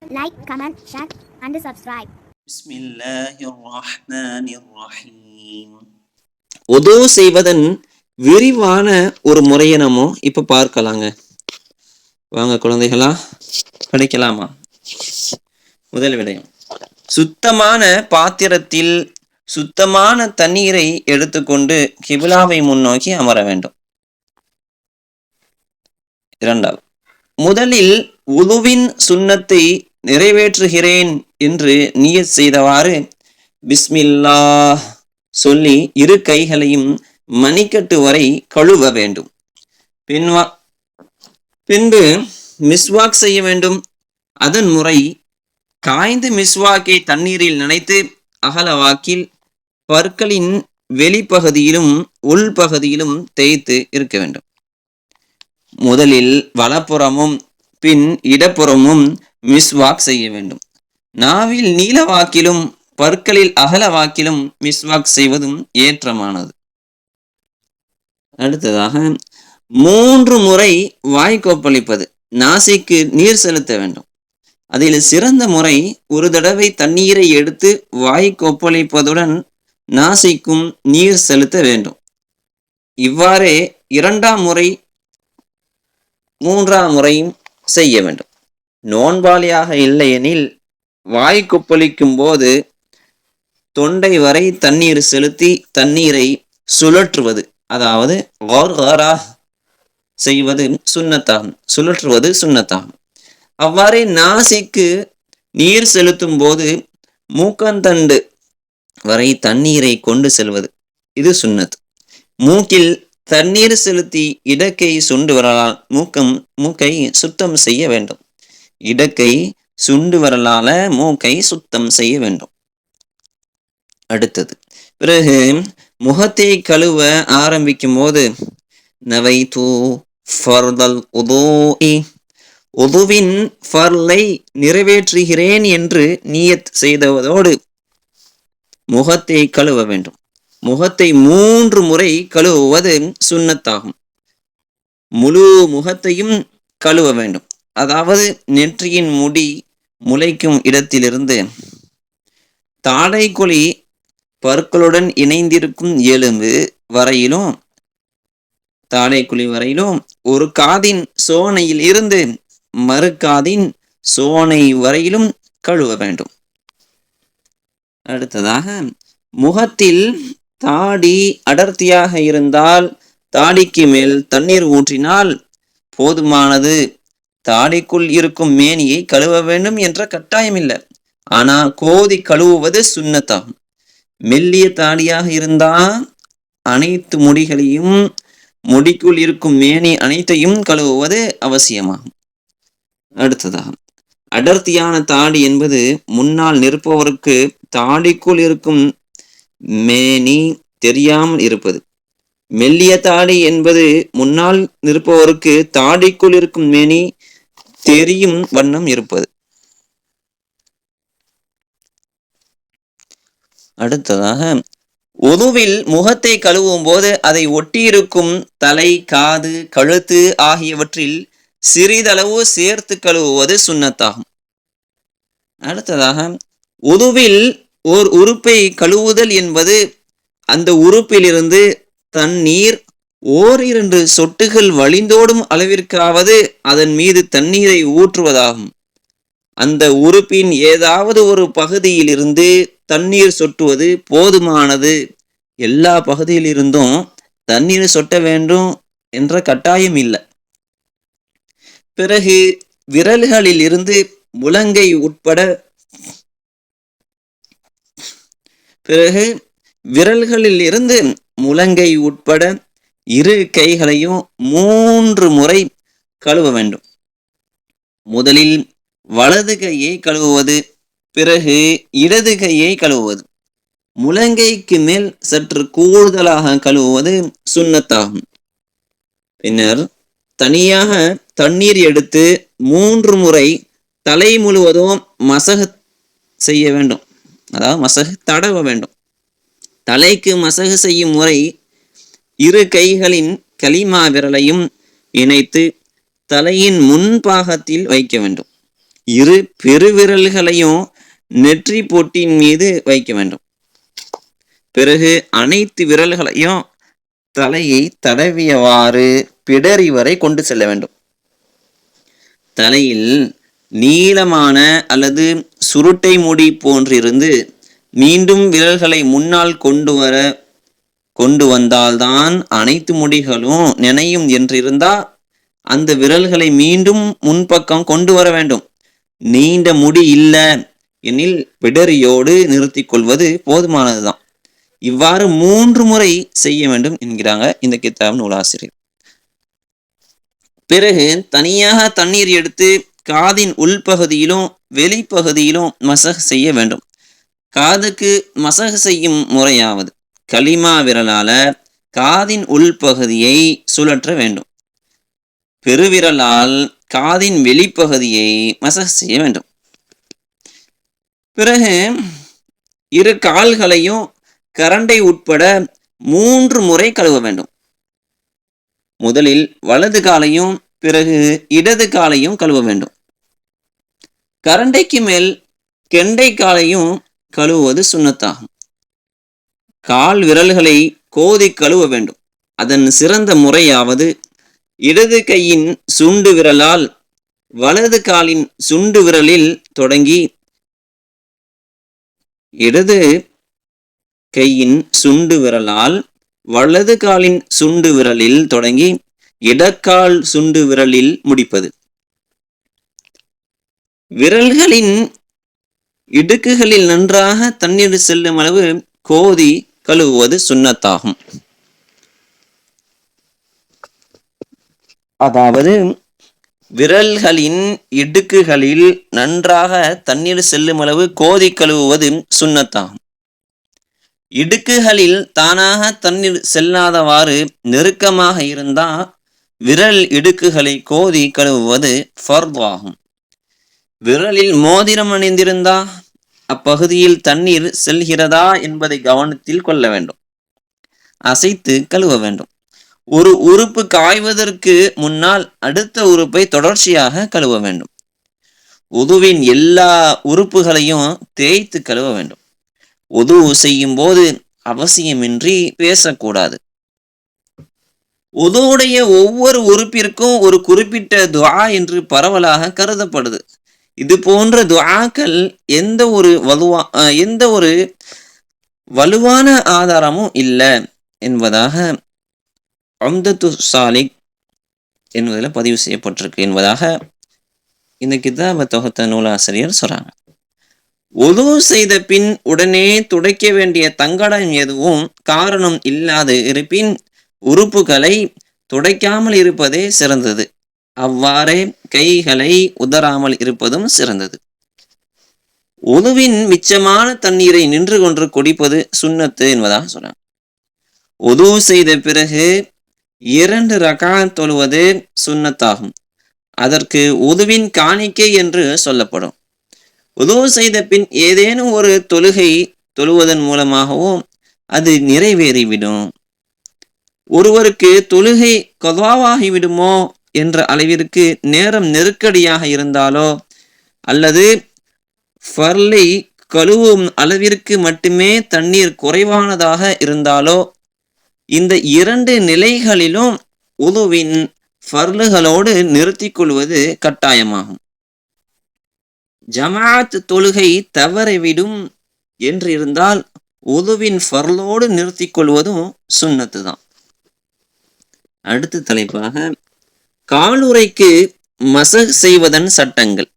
Like, comment, share and subscribe. பிஸ்மில்லாஹிர்ரஹ்மானிர்ரஹீம். உது செய்வதன் விரிவான ஒரு முறையை நம்ம இப்ப பார்க்கலாங்க. வாங்க குழந்தைகளா, படிக்கலாமா? முதல் விடயம், சுத்தமான பாத்திரத்தில் சுத்தமான தண்ணீரை எடுத்துக்கொண்டு கிபிலாவை முன்னோக்கி அமர வேண்டும். இரண்டாவது, முதலில் உதுவின் சுன்னத்தை நிறைவேற்றுகிறேன் என்று நியத் செய்தவாறு பிஸ்மில்லாஹ் சொல்லி இரு கைகளையும் மணிக்கட்டு வரை கழுவ வேண்டும். பின்பு மிஸ்வாக் செய்ய வேண்டும். அதன் முறை காய்ந்த மிஸ்வாக்கை தண்ணீரில் நனைத்து அகல வாக்கில் பற்களின் வெளிப்பகுதியிலும் உள்பகுதியிலும் தேய்த்து இருக்க வேண்டும். முதலில் வலப்புறமும் பின் இடப்புறமும் மிஸ்வாக் செய்ய வேண்டும். நாவில் நீல வாக்கிலும் பற்களில் அகல வாக்கிலும் மிஸ்வாக் செய்வதும் ஏற்றமானது. அடுத்ததாக 3 முறை வாய் கொப்பளிப்பது, நாசிக்கு நீர் செலுத்த வேண்டும். அதில் சிறந்த முறை ஒரு தடவை தண்ணீரை எடுத்து வாய் கொப்பளிப்பதுடன் நாசிக்கும் நீர் செலுத்த வேண்டும். இவ்வாறே 2ஆம் முறை 3ஆம் முறையும் செய்ய வேண்டும். நோன்பாளியாக இல்லையெனில் வாய் கொப்பளிக்கும் போது தொண்டை வரை தண்ணீர் செலுத்தி தண்ணீரை சுழற்றுவது, அதாவது செய்வது சுன்னத்தாகும், சுழற்றுவது சுன்னத்தாகும். அவ்வாறே நாசிக்கு நீர் செலுத்தும் போது மூக்கந்தண்டு வரை தண்ணீரை கொண்டு செல்வது, இது சுன்னத். மூக்கில் தண்ணீர் செலுத்தி இடக்கை சுண்டு வரலால் மூக்கை சுத்தம் செய்ய வேண்டும். இடக்கை சுண்டு வரலால மூக்கை சுத்தம் செய்ய வேண்டும். அடுத்தது, பிறகு முகத்தை கழுவ ஆரம்பிக்கும் போது நவைது ஃபர்தல் உதூஇ, உதுவின் ஃபர்லை நிறைவேற்றுகிறேன் என்று நியத் செய்ததோடு முகத்தை கழுவ வேண்டும். முகத்தை 3 முறை கழுவுவது சுன்னத்தாகும். முழு முகத்தையும் கழுவ வேண்டும். அதாவது நெற்றியின் முடி முளைக்கும் இடத்திலிருந்து தாடைக்குழி பற்களுடன் இணைந்திருக்கும் எலும்பு வரையிலும், தாடைக்குழி வரையிலும், ஒரு காதின் சோனையில் இருந்து மறு காதின் சோனை வரையிலும் கழுவ வேண்டும். அடுத்ததாக, முகத்தில் தாடி அடர்த்தியாக இருந்தால் தாடிக்கு மேல் தண்ணீர் ஊற்றினால் போதுமானது. தாடிக்குள் இருக்கும் மேனியை கழுவ வேண்டும் என்ற கட்டாயம் இல்லை. ஆனா கோதி கழுவுவது சுன்னத்தாகும். மெல்லிய தாடியாக இருந்தால் அனைத்து முடிகளையும், முடிக்குள் இருக்கும் மேனி அனைத்தையும் கழுவுவது அவசியமாகும். அடுத்ததாக, அடர்த்தியான தாடி என்பது முன்னால் நிற்பவருக்கு தாடிக்குள் இருக்கும் மேனி தெரியாமல் இருப்பது. மெல்லிய தாடி என்பது முன்னால் நிற்பவருக்கு தாடிக்குள் இருக்கும் மேனி தெரியும் வண்ணம் இருப்பது. அடுத்ததாக, உதுவில் முகத்தை கழுவும் போது அதை ஒட்டியிருக்கும் தலை, காது, கழுத்து ஆகியவற்றில் சிறிதளவு சேர்த்து கழுவுவது சுன்னத்தாகும். அடுத்ததாக, உதுவில் ஓர் உறுப்பை கழுவுதல் என்பது அந்த உறுப்பிலிருந்து தண்ணீர் 1-2 சொட்டுகள் வழிந்தோடும் அளவிற்காவது அதன் மீது தண்ணீரை ஊற்றுவதாகும். அந்த உறுப்பின் ஏதாவது ஒரு பகுதியில் இருந்து தண்ணீர் சொட்டுவது போதுமானது. எல்லா பகுதியில் இருந்தும் தண்ணீர் சொட்ட வேண்டும் என்ற கட்டாயம் இல்லை. பிறகு விரல்களில் இருந்து முழங்கை உட்பட இரு கைகளையும் 3 முறை கழுவ வேண்டும். முதலில் வலது கையை கழுவுவது, பிறகு இடது கையை கழுவுவது. முழங்கைக்கு மேல் சற்று கூடுதலாக கழுவுவது சுன்னத்தாகும். பின்னர் தனியாக தண்ணீர் எடுத்து 3 முறை தலை முழுவதும் மசகு செய்ய வேண்டும், அதாவது மசகு தடவ வேண்டும். தலைக்கு மசகு செய்யும் முறை இரு கைகளின் கலிமா விரலையும் இணைத்து தலையின் முன்பாகத்தில் வைக்க வேண்டும். இரு பெருவிரல்களையும் நெற்றி பொட்டின் மீது வைக்க வேண்டும். பிறகு அனைத்து விரல்களையும் தலையை தடவியவாறு பிடரி வரை கொண்டு செல்ல வேண்டும். தலையில் நீளமான அல்லது சுருட்டை முடி போன்றிருந்து மீண்டும் விரல்களை முன்னால் கொண்டு வந்தால்தான் அனைத்து முடிகளும் நினையும் என்றிருந்தா அந்த விரல்களை மீண்டும் முன்பக்கம் கொண்டு வர வேண்டும். நீண்ட முடி இல்ல எனில் பிடரியோடு நிறுத்தி கொள்வது போதுமானதுதான். இவ்வாறு 3 முறை செய்ய வேண்டும் என்கிறாங்க இந்த கிதாப் நூலாசிரியர். பிறகு தனியாக தண்ணீர் எடுத்து காதின் உள்பகுதியிலும் வெளிப்பகுதியிலும் மசஹ் செய்ய வேண்டும். காதுக்கு மசஹ் செய்யும் முறையாவது கலிமா விரலால காதின் உள்பகுதியை சுழற்ற வேண்டும். பெருவிரலால் காதின் வெளிப்பகுதியை மசஹ் செய்ய வேண்டும். பிறகு இரு கால்களையும் கரண்டை உட்பட 3 முறை கழுவ வேண்டும். முதலில் வலது காலையும் பிறகு இடது காலையும் கழுவ வேண்டும். கரண்டைக்கு மேல் கெண்டை காலையும் கழுவுவது சுன்னத்தாகும். கால் விரல்களை கோதி கழுவ வேண்டும். அதன் சிறந்த முறையாவது இடது கையின் சுண்டு விரலால் வலது காலின் சுண்டு விரலில் தொடங்கி இடது கையின் சுண்டு விரலால் வலது காலின் சுண்டு விரலில் தொடங்கி இடக்கால் சுண்டு விரலில் முடிப்பது. விரல்களின் இடுக்குகளில் நன்றாக தண்ணீர் செல்லும் அளவு கோதி கழுவுவது சுன்னத்தாகும். அதாவது விரல்களின் இடுக்குகளில் நன்றாக தண்ணீர் செல்லும் அளவு கோதி கழுவுவது சுன்னத்தாகும். இடுக்குகளில் தானாக தண்ணீர் செல்லாதவாறு நெருக்கமாக இருந்தால் விரல் இடுக்குகளை கோதி கழுவுவது ஃபர்தாகும். விரலில் மோதிரம் அணிந்திருந்தா அப்பகுதியில் தண்ணீர் செல்கிறதா என்பதை கவனத்தில் கொள்ள வேண்டும். அசைத்து கழுவ வேண்டும். ஒரு உறுப்பு காய்வதற்கு முன்னால் அடுத்த உறுப்பை தொடர்ச்சியாக கழுவ வேண்டும். உதுவின் எல்லா உறுப்புகளையும் தேய்த்து கழுவ வேண்டும். உது செய்யும் போது அவசியமின்றி பேசக்கூடாது. உதுவுடைய ஒவ்வொரு உறுப்பிற்கும் ஒரு குறிப்பிட்ட துஆ என்று பரவலாக கருதப்படுது. இது போன்ற துஆக்கள் எந்த ஒரு வலுவான ஆதாரமும் இல்லை என்பதாக உம்தத்து சாலிக் என்பதில் பதிவு செய்யப்பட்டிருக்கு என்பதாக இந்த கிதாப தொகுத்த நூலாசிரியர் சொல்றாங்க. உது செய்த பின் உடனே துடைக்க வேண்டிய தங்கடம் எதுவும் காரணம் இல்லாது இருப்பின் உறுப்புகளை துடைக்காமல் இருப்பதே சிறந்தது. அவ்வாறே கைகளை உதறாமல் இருப்பதும் சிறந்தது. உதுவின் மிச்சமான தண்ணீரை நின்று கொண்டு குடிப்பது சுன்னத்து என்பதாக சொல்றாங்க. உது செய்த பிறகு 2 ரகாத் தொழுவது சுன்னத்தாகும். அதற்கு உதுவின் காணிக்கை என்று சொல்லப்படும். உது செய்த பின் ஏதேனும் ஒரு தொழுகை தொழுவதன் மூலமாகவும் அது நிறைவேறிவிடும். ஒருவருக்கு தொழுகை கதாவாகிவிடுமோ என்ற அளவிற்கு நேரம் நெருக்கடியாக இருந்தாலோ அல்லது ஃபர்லை கழுவும் அளவிற்கு மட்டுமே தண்ணீர் குறைவானதாக இருந்தாலோ இந்த 2 நிலைகளிலும் உதுவின் ஃபர்லுகளோடு நிறுத்திக் கொள்வது கட்டாயமாகும். ஜமாத் தொழுகை தவறிவிடும் என்று இருந்தால் உதுவின் ஃபர்லோடு நிறுத்திக் கொள்வதும் சுன்னத்து தான். அடுத்த தலைப்பாக காலுறைக்கு மசஹ் செய்வதன் சட்டங்கள்.